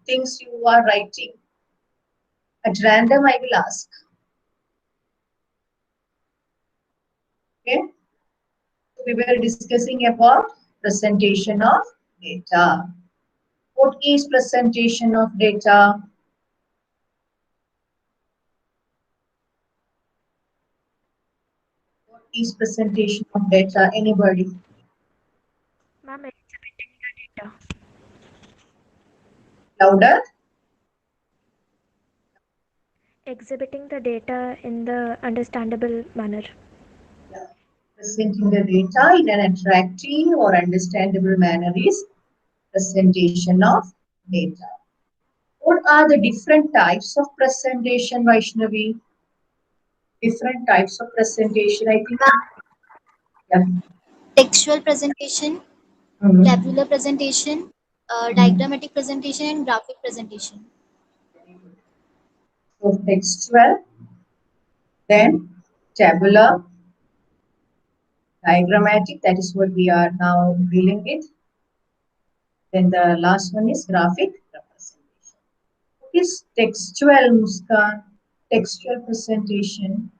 things you are writing? At random, I will ask. Okay. We were discussing about presentation of data. What is presentation of data? What is presentation of data? Anybody? Ma'am, exhibiting the data. Louder? Exhibiting the data in the understandable manner. Yeah. Presenting the data in an attractive or understandable manner is presentation of data. What are the different types of presentation, Vaishnavi? Different types of presentation, I think. Yeah. Textual presentation, tabular presentation, diagrammatic presentation, and graphic presentation. So textual, then tabular, diagrammatic, that is what we are now dealing with. Then the last one is graphic representation. What is textual, Muskan? Textual presentation.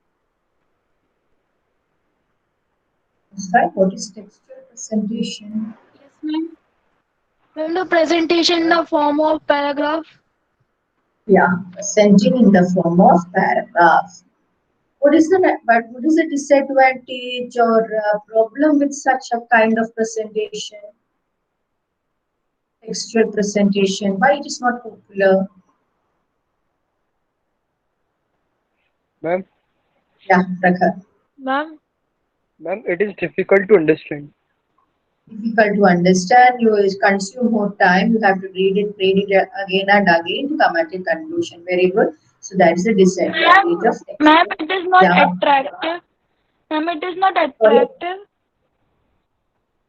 Muskan, what is textual presentation? Yes, ma'am. Ma'am, the presentation in the form of paragraph. Yeah, presenting in the form of paragraph. What is the disadvantage or problem with such a kind of presentation? Textual presentation. Why it is not popular? Ma'am, Yeah, Prakhar. Ma'am, it is difficult to understand. Difficult to understand. You will consume more time. You have to read it again and again to come at a conclusion. Very good. So that is the disadvantage of ma'am, textual. it is not Yeah. attractive. Ma'am, it is not Sorry. attractive.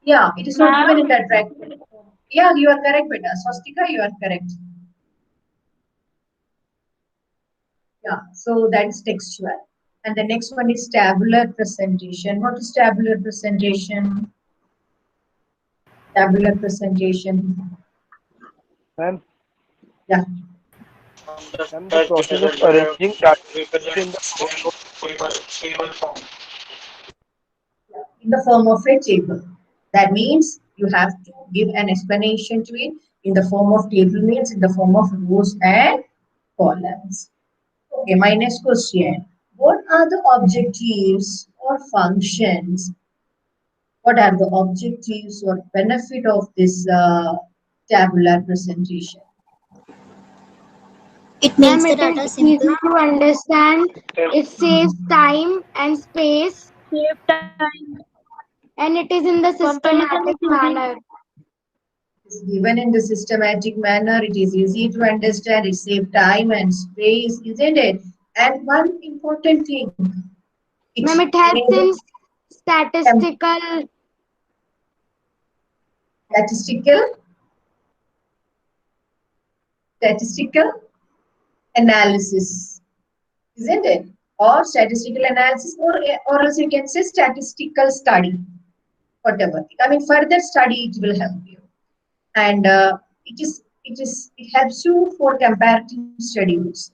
Yeah, it is not Ma'am, given in the attractive. Yeah, you are correct, beta. Swastika, you are correct. Yeah, so that's textual. And the next one is tabular presentation. What is tabular presentation? Tabular presentation. Ma'am, Yeah. the process of arranging data in the form of table form. In the form of a table. That means you have to give an explanation to it in the form of table, means in the form of rows and columns. Okay, my next question. What are the objectives or functions? What are the objectives or benefit of this tabular presentation? It Ma'am, makes the it data is easy simple. to understand. It saves time and space, save time. and it is in the Comparison is systematic easy. manner. It's given in the systematic manner. It is easy to understand. It saves time and space, isn't it? And one important thing, it Ma'am, it helps in enables statistical. statistical statistical analysis, isn't it? Or statistical analysis, or else you can say statistical study, whatever. I mean, further study it will help you, and it helps you for comparative studies.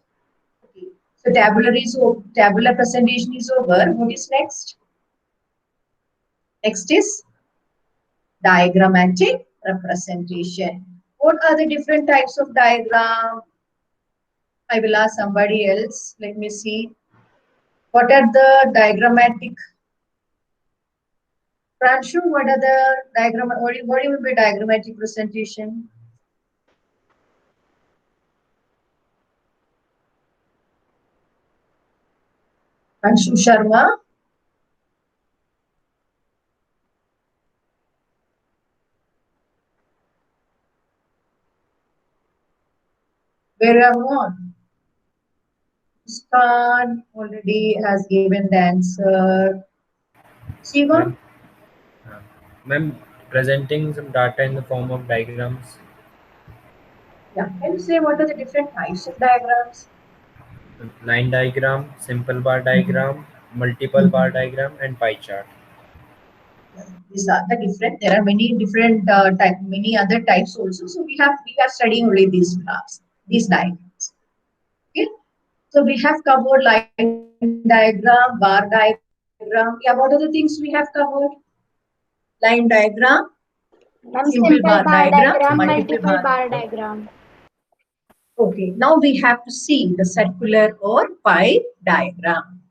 Okay. So tabular presentation is over. What is next? Next is diagrammatic representation. What are the different types of diagram? I will ask somebody else. Let me see. What are the diagrammatic? Pranshu, what are the diagram? What will be diagrammatic presentation? Pranshu Sharma. Where are on? Muskan already has given the answer. Shiva? Ma'am, ma'am, presenting some data in the form of diagrams. Yeah. Can you say what are the different types of diagrams? Line diagram, simple bar diagram, multiple bar diagram, and pie chart. These are the different. There are many different many other types also. So we are studying only these graphs, these diagrams. Okay. So we have covered line diagram, bar diagram. Yeah, what are the things we have covered? Line diagram, Ma'am, simple bar simple bar diagram, diagram, multiple bar multiple bar diagram. diagram. Okay, now we have to see the circular or pie diagram.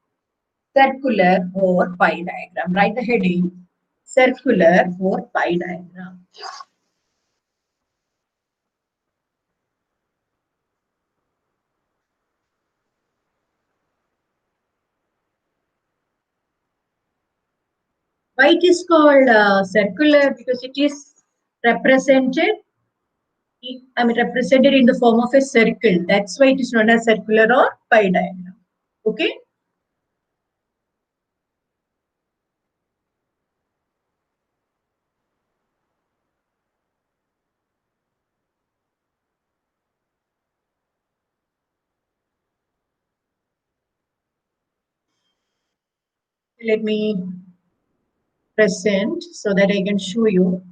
Circular or pie diagram. Write the heading, circular or pie diagram. Why it is called circular? Because it is represented, represented in the form of a circle. That's why it is known as circular or pie diagram. Okay. Let me present so that I can show you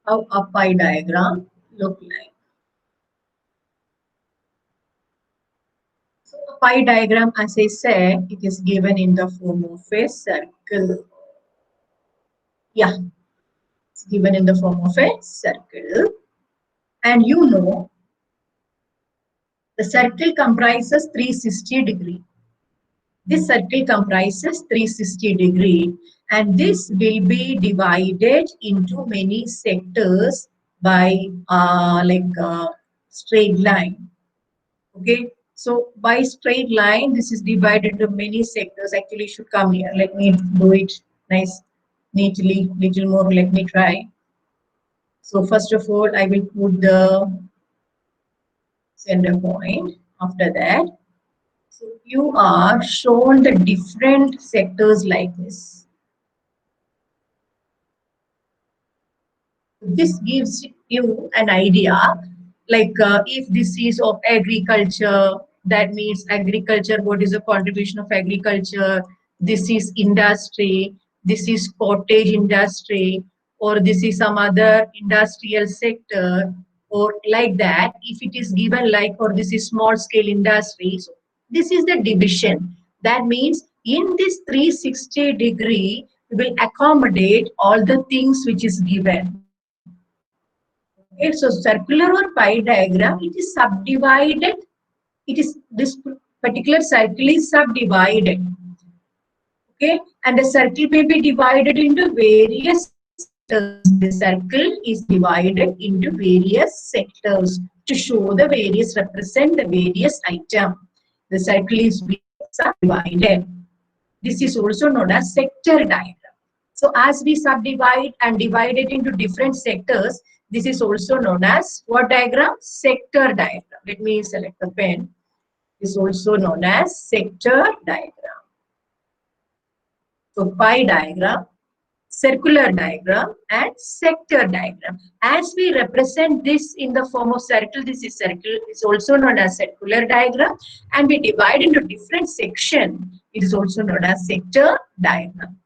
how a pie diagram look like. So a pie diagram, as I said, it is given in the form of a circle. Yeah, it's given in the form of a circle. And you know, the circle comprises 360 degree. This circle comprises 360 degree, and this will be divided into many sectors by straight line. Okay, so by straight line, this is divided into many sectors. Actually, should come here. Let me do it nice, neatly, little more. Let me try. So first of all, I will put the center point. After that, so you are shown the different sectors like this. This gives you an idea, like if this is of agriculture, that means agriculture, what is the contribution of agriculture? This is industry, this is cottage industry, or this is some other industrial sector, or like that. If it is given like, or this is small scale industry, so this is the division. That means in this 360 degree, we will accommodate all the things which is given. Okay, so circular or pie diagram, it is subdivided. It is this particular circle is subdivided. Okay, and the circle may be divided into various sectors. The circle is divided into various sectors to show the various, represent the various items. The circle is being subdivided. This is also known as sector diagram. So as we subdivide and divide it into different sectors, this is also known as what diagram? Sector diagram. Let me select the pen. This is also known as sector diagram. So pie diagram, circular diagram, and sector diagram. As we represent this in the form of circle, this is circle, is also known as circular diagram, and we divide into different sections. It is also known as sector diagram.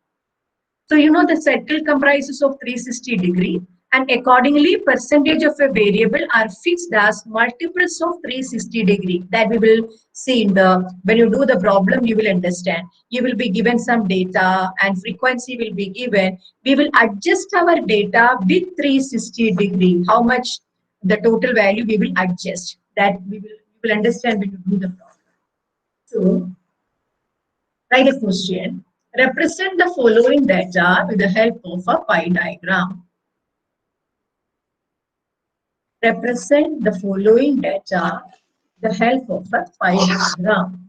So you know the circle comprises of 360 degree, and accordingly percentage of a variable are fixed as multiples of 360 degree. That we will see in the, when you do the problem, you will understand. You will be given some data and frequency will be given. We will adjust our data with 360 degree. How much the total value we will adjust. That you will understand when you do the problem. So write a question. Represent the following data with the help of a pie diagram. Represent the following data with the help of a pie diagram.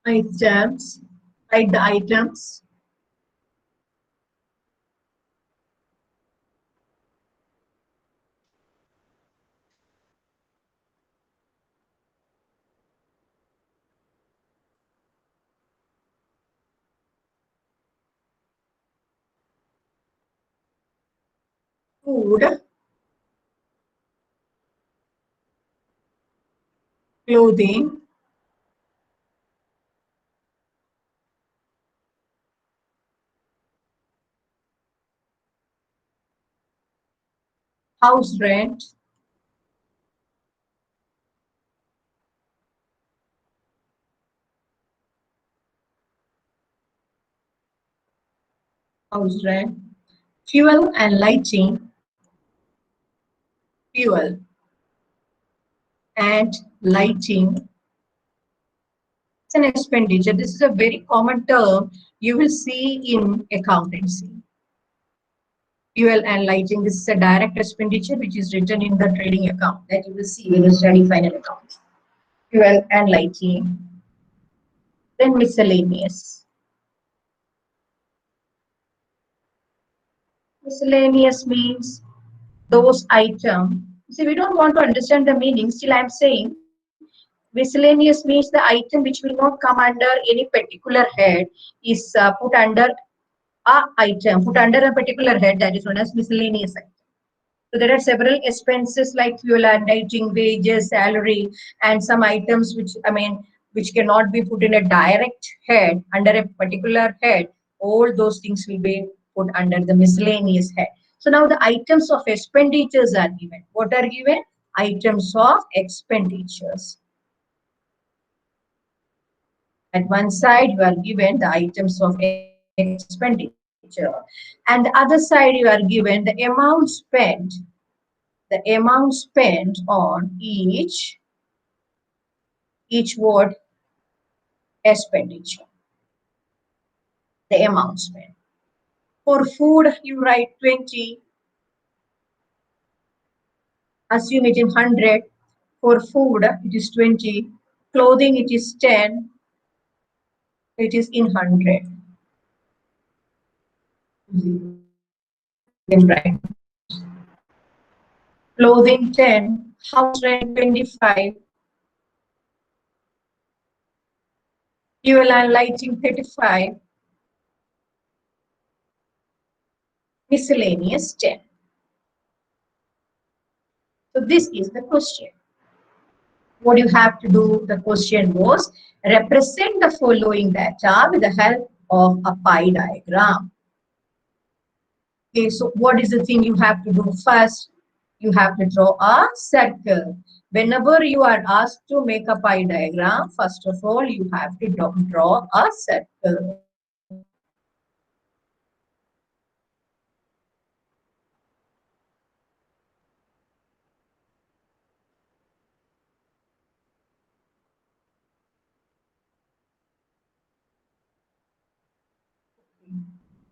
Items. Write the items. food, clothing, house rent, fuel and lighting, fuel and lighting. It's an expenditure. This is a very common term you will see in accountancy. Fuel and lighting, this is a direct expenditure which is written in the trading account that you will see when you study final accounts. Fuel and lighting. Then miscellaneous. Miscellaneous means those items. See, we don't want to understand the meaning. Still, I'm saying miscellaneous means the item which will not come under any particular head is put under a item, put under a particular head, that is known as miscellaneous item. So there are several expenses like fuel and lighting, wages, salary, and some items which cannot be put in a direct head under a particular head. All those things will be put under the miscellaneous head. So now the items of expenditures are given. What are given? Items of expenditures. At one side, you are given the items of expenditure, and the other side, you are given the amount spent on each word expenditure. The amount spent. For food, you write 20. Assume it in 100. For food, it is 20. Clothing, it is 10. It is in 100. Right. Clothing 10, house rent 25, fuel and lighting 35, miscellaneous 10. So this is the question. What you have to do, the question was, represent the following data with the help of a pie diagram. Okay, so what is the thing you have to do first? You have to draw a circle. Whenever you are asked to make a pie diagram, first of all, you have to draw a circle.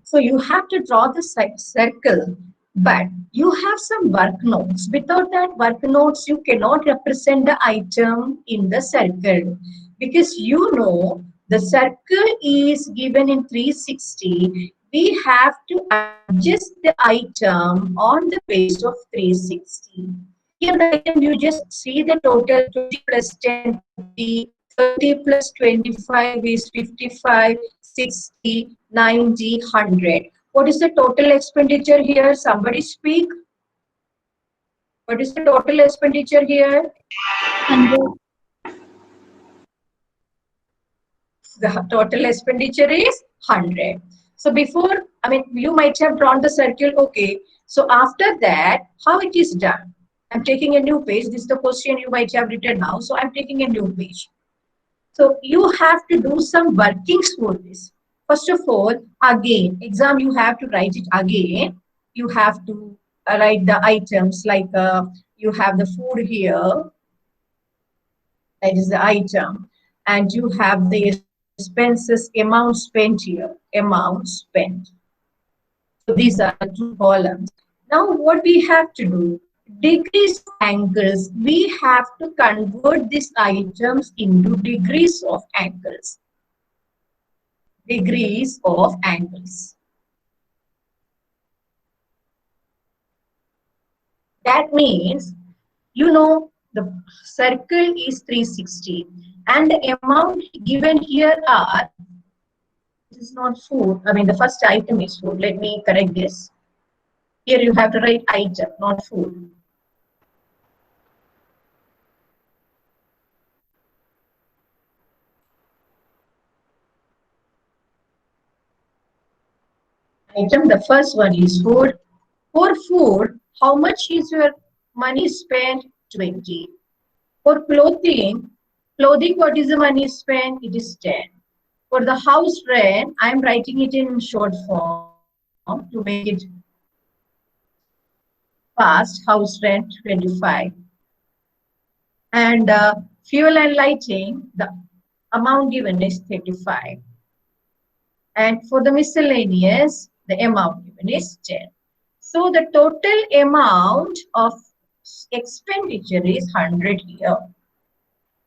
So you have to draw the circle, but you have some work notes. Without that work notes, you cannot represent the item in the circle, because you know the circle is given in 360. We have to adjust the item on the base of 360. Here the item, you just see the total 20 plus 10, 30 plus 25 is 55, 60, 90, 100. What is the total expenditure here? Somebody speak. What is the total expenditure here? 100. The total expenditure is 100. So before, you might have drawn the circle, okay. So after that, how it is done? I'm taking a new page. This is the question you might have written now. So I'm taking a new page. So you have to do some workings for this. First of all, again, exam, you have to write it again. You have to write the items like you have the food here. That is the item. And you have the expenses, amount spent here, amount spent. So these are the two columns. Now what we have to do? Degrees of angles. We have to convert these items into degrees of angles. Degrees of angles. That means, you know, the circle is 360 and the amount given here are, this is not food, the first item is food. Let me correct this. Here you have to write item, not food. Item, the first one is food. For food, how much is your money spent? 20. For clothing, what is the money spent? It is 10. For the house rent, I am writing it in short form to make it fast. House rent 25. And fuel and lighting, the amount given is 35. And for the miscellaneous, the amount given is 10. So the total amount of expenditure is 100 here.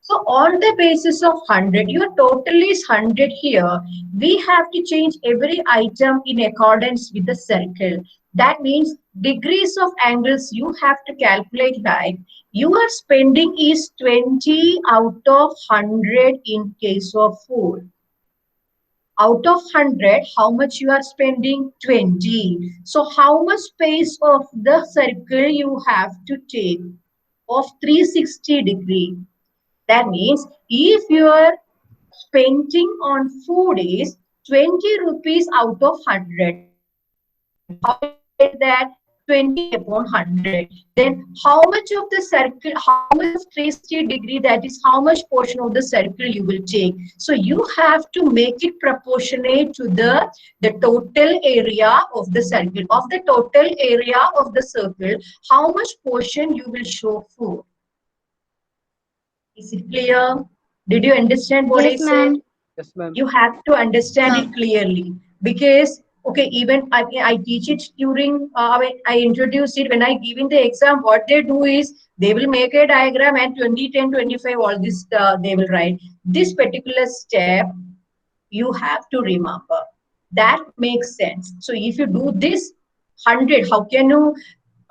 So on the basis of 100, your total is 100 here. We have to change every item in accordance with the circle. That means degrees of angles you have to calculate like your spending is 20 out of 100 in case of food. Out of 100, how much you are spending? 20. So how much space of the circle you have to take of 360 degree? That means if your spending on food is 20 rupees out of 100, how you get that? 20 upon 100. Then how much of the circle, how much of 360 degree, that is how much portion of the circle you will take. So you have to make it proportionate to the total area of the circle. Of the total area of the circle, how much portion you will show food. Is it clear? Did you understand what I Yes, said? ma'am. Yes, ma'am. You have to understand it clearly because okay, even I teach it during I introduce it when I give in the exam. What they do is they will make a diagram and 20, 10, 25, all this they will write. This particular step you have to remember. That makes sense. So if you do this 100, how can you?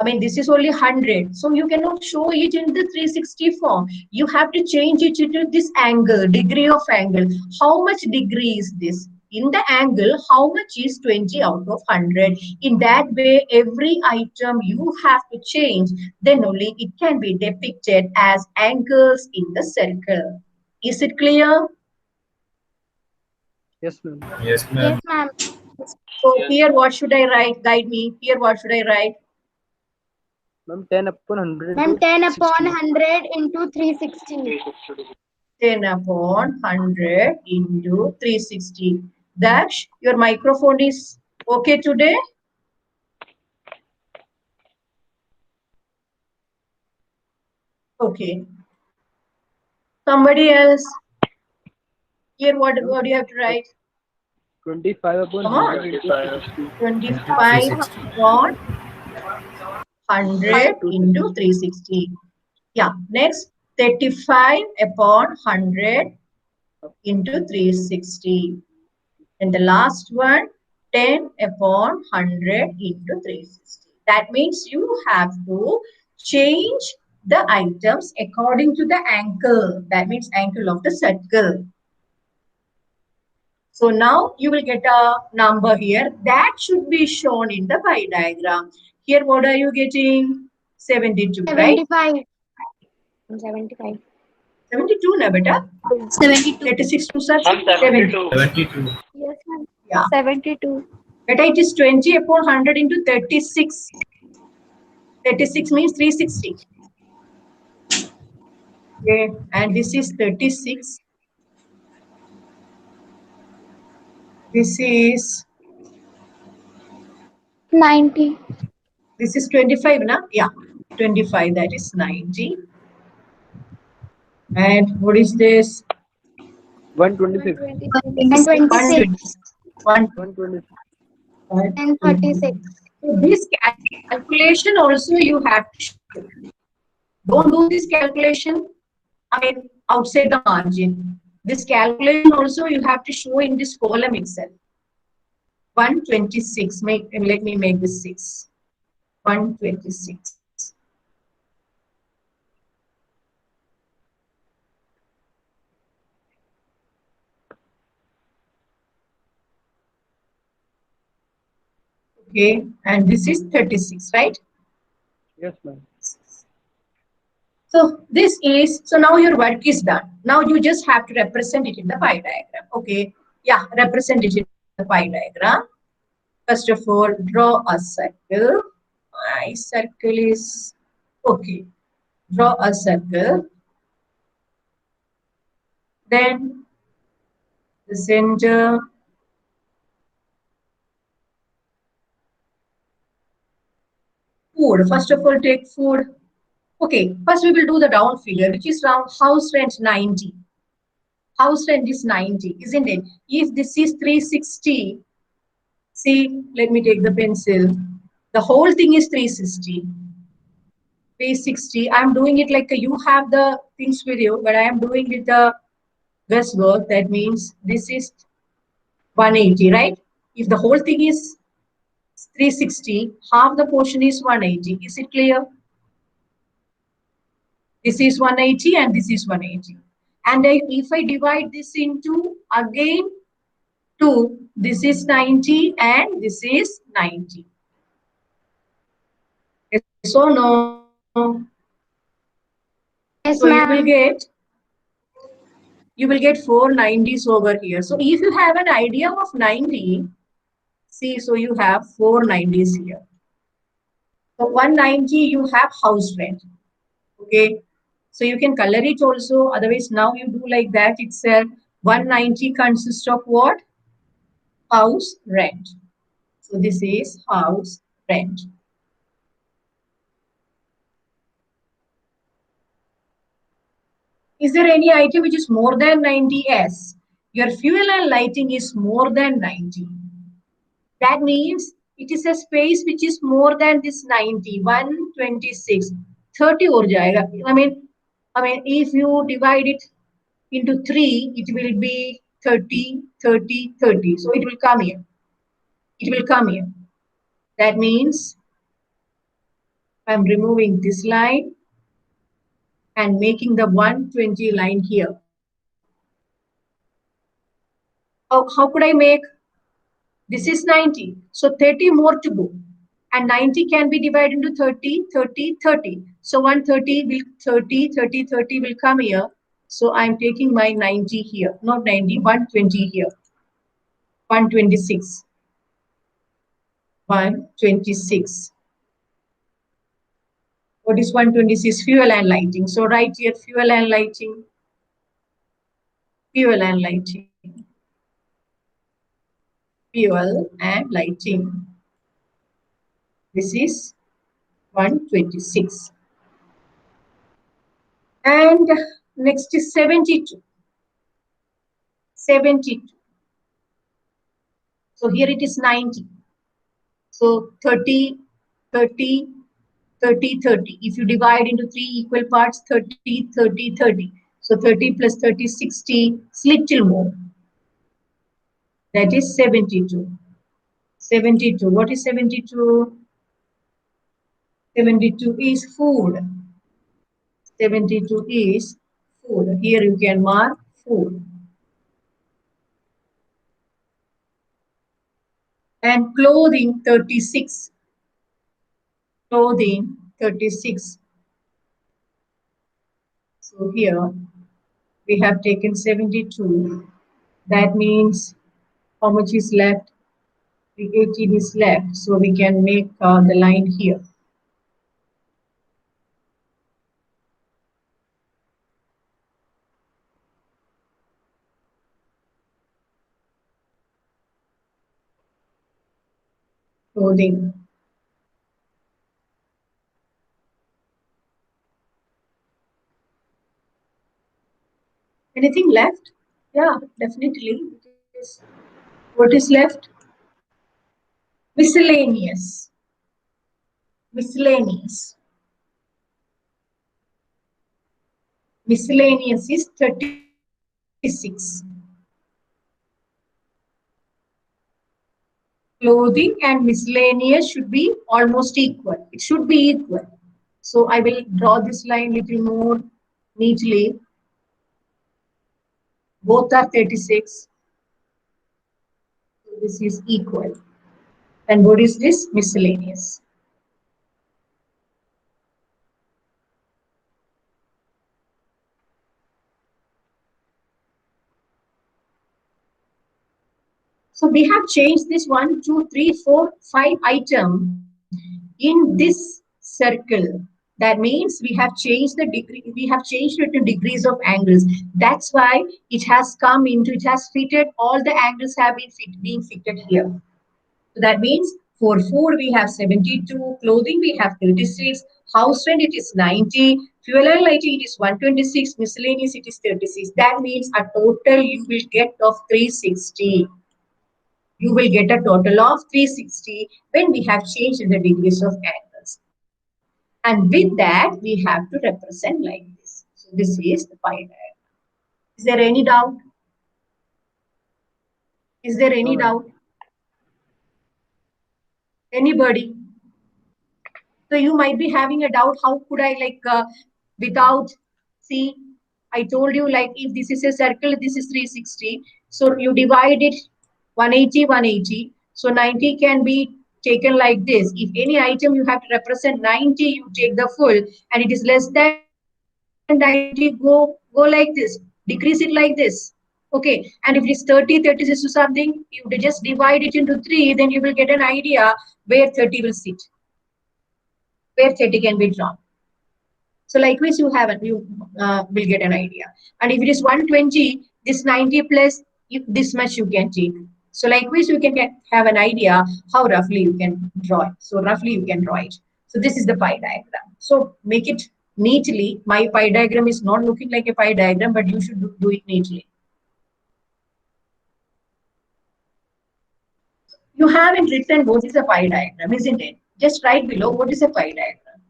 I mean, this is only 100, so you cannot show it in the 360 form. You have to change it into this angle, degree of angle. How much degree is this? In the angle, how much is 20 out of 100? In that way, every item you have to change, then only it can be depicted as angles in the circle. Is it clear? Yes, ma'am. Yes, ma'am. Yes, ma'am. So here, what should I write? Guide me. Here, what should I write? Ma'am, 10 upon 100 Ma'am, into 10 upon 60. 100 into 360. 10 upon 100 into 360. Daksh, your microphone is okay today? Okay. Somebody else? Here, what do you have to write? 25 upon Come on. 100 into 60. 25 upon 100 into 360. Yeah. Next, 35 upon 100 into 360. And the last one, 10 upon 100 into 360. That means you have to change the items according to the angle. That means angle of the circle. So now you will get a number here that should be shown in the pie diagram. Here, what are you getting? 72, right? 75. 75. 72, na beta? 72. 36 to 70. 72. Yes, ma'am. Yeah. 72. Beta, it is 20 upon 100 into 36. 36 means 360. Okay, and this is 36. This is 90. 25, na? Yeah, 25. That is 90. And what is this? 126. 126. 126. 126. And 36. So this calculation also you have to show. Don't do this calculation, I mean, outside the margin. This calculation also you have to show in this column itself. 126. Let me make this 6. 126. Okay, and this is 36, right? Yes, ma'am. So this is, so now your work is done. Now you just have to represent it in the pie diagram. Okay, yeah, represent it in the pie diagram. First of all, draw a circle. My circle is, okay, draw a circle. Then the center, food. First of all, take food. Okay, first we will do the down figure, which is round house rent 90. House rent is 90, isn't it? If this is 360, see, let me take the pencil. The whole thing is 360. 360. I'm doing it like you have the things with you, but I am doing with the guesswork. That means this is 180, right? If the whole thing is 360, half the portion is 180. Is it clear? This is 180 and this is 180. And if I divide this into again 2, this is 90 and this is 90. Yes or no? Yes, So ma'am. you will get 4 90s over here. So if you have an idea of 90, see, so you have 4 90s here. So 190 you have house rent. Okay. So you can color it also. Otherwise, now you do like that itself. 190 consists of what? House rent. So this is house rent. Is there any item which is more than 90? Yes. Your fuel and lighting is more than 90. That means it is a space which is more than this 90, 126, 30 ho jayega. I mean, if you divide it into 3, it will be 30, 30, 30. So it will come here. It will come here. That means I'm removing this line and making the 120 line here. How could I make? This is 90. So 30 more to go. And 90 can be divided into 30, 30, 30. So 130 will 30, 30, 30 will come here. So I'm taking my 90 here, not 90, 120 here. 126. 126. What is 126? Fuel and lighting. So right here, fuel and lighting. Fuel and lighting. Fuel and lighting. This is 126. And next is 72. 72. So here it is 90. So 30, 30, 30, 30. If you divide into 3 equal parts, 30, 30, 30. So 30 plus 30, 60, little more. That is 72. 72. What is 72? 72 is food. 72 is food. Here you can mark food. And clothing, 36. Clothing, 36. So here we have taken 72. That means how much is left? The 18 is left. So we can make the line here. Clothing. Anything left? Yeah, definitely. What is left? Miscellaneous. Miscellaneous. Miscellaneous is 36. Clothing and miscellaneous should be almost equal. It should be equal. So I will draw this line little more neatly. Both are 36. So this is equal. And what is this? Miscellaneous. So we have changed this 1, 2, 3, 4, 5 item in this circle. That means we have changed the degree, we have changed it to degrees of angles. That's why it has come into, it has fitted, all the angles have been fitted here. So that means for food we have 72, clothing we have 36, house rent it is 90, fuel and lighting it is 126, miscellaneous it is 36. That means a total you will get of 360. You will get a total of 360 when we have changed the degrees of angles. And with that, we have to represent like this. So this is the pie diagram. Is there any doubt? Is there any doubt? Anybody? So you might be having a doubt, how could I without, see, I told you like if this is a circle, this is 360. So you divide it 180, 180. So 90 can be taken like this. If any item you have to represent 90, you take the full, and it is less than 90, go like this, decrease it like this. Okay, and if it is 30, 36 to something, you just divide it into 3, then you will get an idea where 30 will sit, where 30 can be drawn. So likewise, you will get an idea. And if it is 120, this 90 plus this much you can take. So likewise, you can have an idea how roughly you can draw it. So roughly you can draw it. So this is the pie diagram. So make it neatly. My pie diagram is not looking like a pie diagram, but you should do it neatly. You haven't written what is a pie diagram, isn't it? Just write below what is a pie diagram.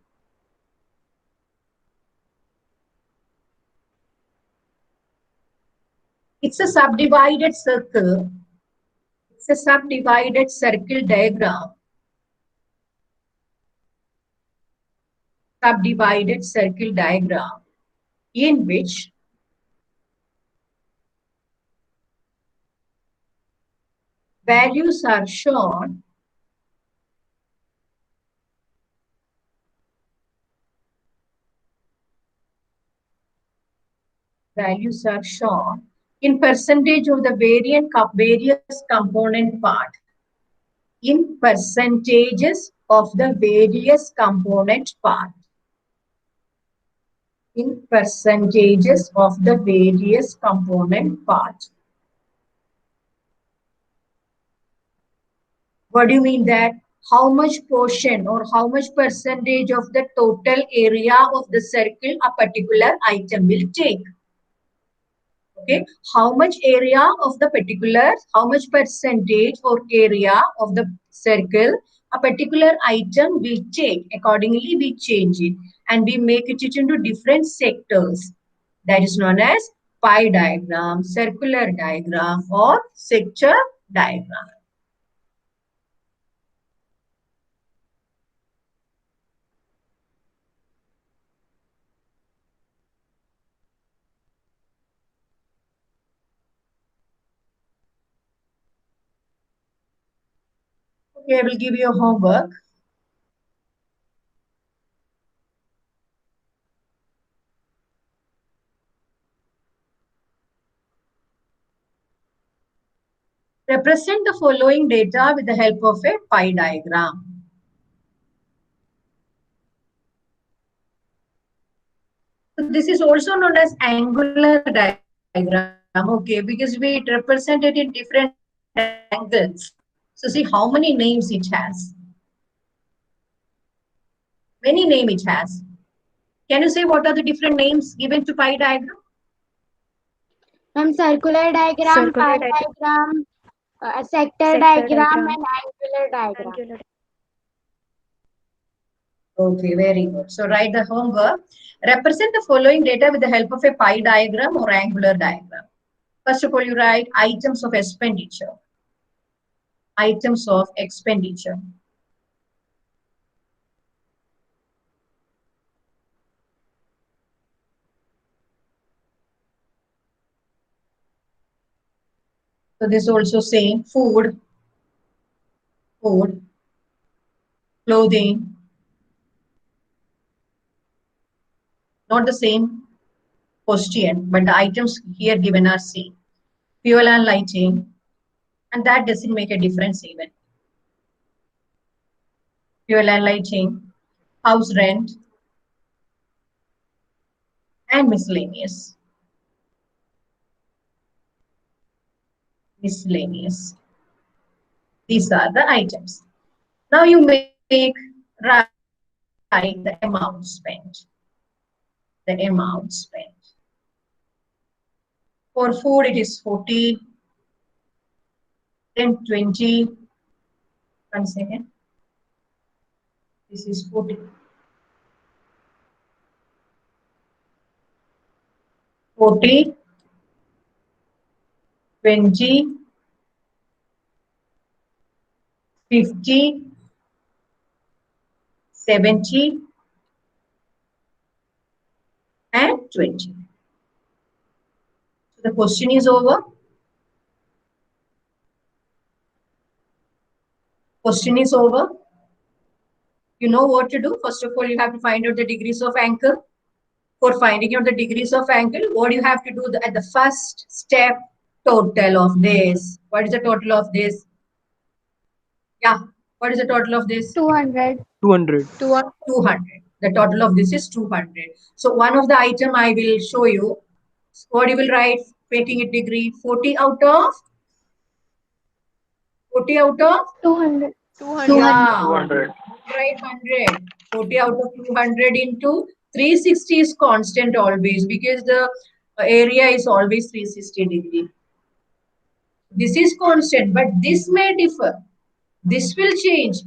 It's a subdivided circle. It's a subdivided circle diagram. Subdivided circle diagram in which values are shown in percentage of the various component part. In percentages of the various component part. In percentages of the various component part. What do you mean that? How much portion or how much percentage of the total area of the circle a particular item will take? Okay, how much area of the particular, how much percentage or area of the circle a particular item will take. Accordingly, we change it and we make it into different sectors. That is known as pie diagram, circular diagram, or sector diagram. Okay, I will give you a homework. Represent the following data with the help of a pie diagram. So this is also known as angular diagram, okay, because we represent it in different angles. So see how many names it has. Many names it has. Can you say what are the different names given to pie diagram? Circular diagram, pie diagram, sector diagram, and angular diagram. Okay, very good. So write the homework. Represent the following data with the help of a pie diagram or angular diagram. First of all, you write items of expenditure. Items of expenditure. So this also saying food, clothing. Not the same question, but the items here given are same. Fuel and lighting, and that doesn't make a difference even. Fuel and lighting, house rent, and miscellaneous. Miscellaneous. These are the items. Now you write the amount spent. The amount spent. For food, it is 40, then 20. 1 second. This is 40. 40, 20, 50, 70, and 20. So the question is over. Question is over. You know what to do. First of all, you have to find out the degrees of angle. For finding out the degrees of angle, what you have to do at the first step, total of this. What is the total of this? Yeah, what is the total of this? 200. 200. 200. The total of this is 200. So one of the item I will show you. What you will write, making it degree, 40 out of 40 out of 200. 200. yeah, 200. right, 100. 40 out of 200 into 360 is constant always because the area is always 360 degree. This is constant, but this may differ. This will change.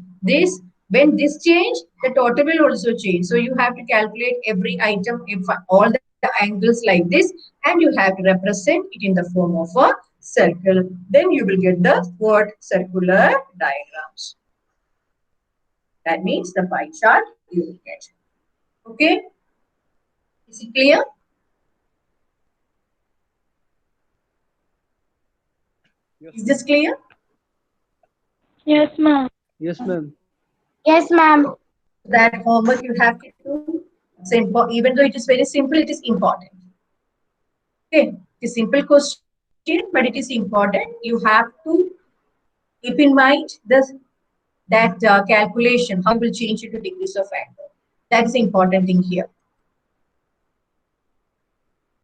When this change, the total will also change. So you have to calculate every item, if all the angles like this, and you have to represent it in the form of a circle. Then you will get the word circular diagrams. That means the pie chart you will get. Okay? Is it clear? Is this clear? Yes, ma'am. Yes, ma'am. Yes, ma'am. That homework you have to do. It's even though it is very simple, it is important. Okay, it's a simple question, but it is important. You have to keep in mind that calculation, how it will change it to degrees of angle. That is the important thing here.